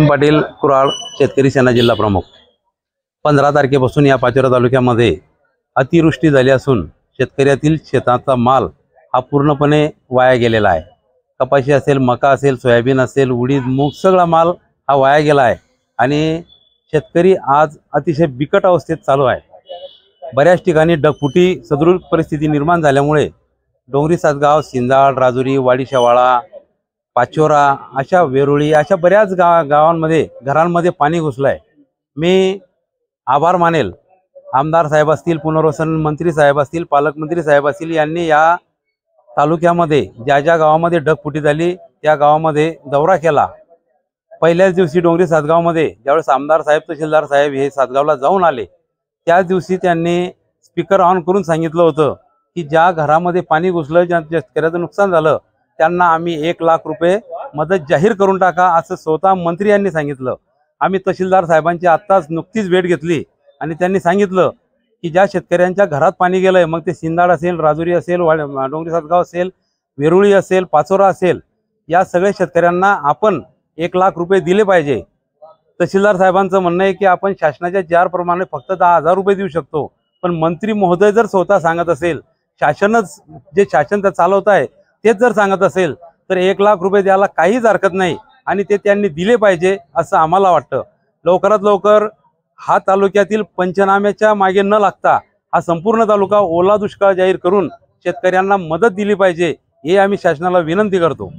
पाटील कुराळ, शेतकरी सेना जिल्हा प्रमुख। 15 तारखेपासून या पाचोरा तालुक्यामध्ये अतिवृष्टी झाली असून शेतकऱ्यातील शेताचा माल हा पूर्णपणे वाया गेलेला आहे। कपाशी असेल, मका असेल, सोयाबीन असेल, उडीद, मूग सगळा माल हा वाया गेला आहे आणि शेतकरी आज अतिशय बिकट अवस्थेत चालू आहे। बऱ्याच ठिकाणी ढगफुटी सदृश परिस्थिती निर्माण झाल्यामुळे डोंगरी सातगाव, सिंजाळ, राजुरी, वाडी शेवाळा, पाचोरा, अशा वेरुळी, अशा बऱ्याच गावांमध्ये घरांमध्ये पाणी घुसलं आहे। मी आभार मानेल आमदार साहेब असतील, पुनर्वसन मंत्री साहेब असतील, पालकमंत्री साहेब असतील, यांनी या तालुक्यामध्ये ज्या ज्या गावामध्ये ढगफुटी झाली त्या गावामध्ये दौरा केला। पहिल्याच दिवशी डोंगरी सातगावमध्ये ज्यावेळेस आमदार साहेब, तहसीलदार साहेब हे सातगावला जाऊन आले, त्याच दिवशी त्यांनी स्पीकर ऑन करून सांगितलं होतं की ज्या घरामध्ये पाणी घुसलं, ज्या शेतकऱ्याचं नुकसान झालं, त्यांना आम्ही 1 लाख रुपये मदत जाहीर करून टाका, असं स्वतः मंत्री यांनी सांगितलं। आम्ही तहसीलदार साहेबांची आत्ताच नुकतीच भेट घेतली आणि त्यांनी सांगितलं की ज्या शेतकऱ्यांच्या घरात पाणी गेलंय, मग ते सिंदाळ असेल, राजुरी असेल, डोंगरी सातगाव असेल, वेरुळी असेल, पाचोरा असेल, या सगळ्या शेतकऱ्यांना आपण 1 लाख रुपये दिले पाहिजे। तहसीलदार साहेबांचं म्हणणं आहे की आपण शासनाच्या जाहीरप्रमाणे फक्त 10,000 रुपये देऊ शकतो, पण मंत्री महोदय जर स्वतः सांगत असेल, शासनच जे शासन चालवत आहे तेच जर सांगत असेल, तर 1 लाख रुपये द्यायला काहीच हरकत नाही आणि ते त्यांनी दिले पाहिजे असं आम्हाला वाटतं। लवकरात लवकर हा तालुक्यातील पंचनाम्याच्या मागे न लागता हा संपूर्ण तालुका ओला दुष्काळ जाहीर करून शेतकऱ्यांना मदत दिली पाहिजे, हे आम्ही शासनाला विनंती करतो।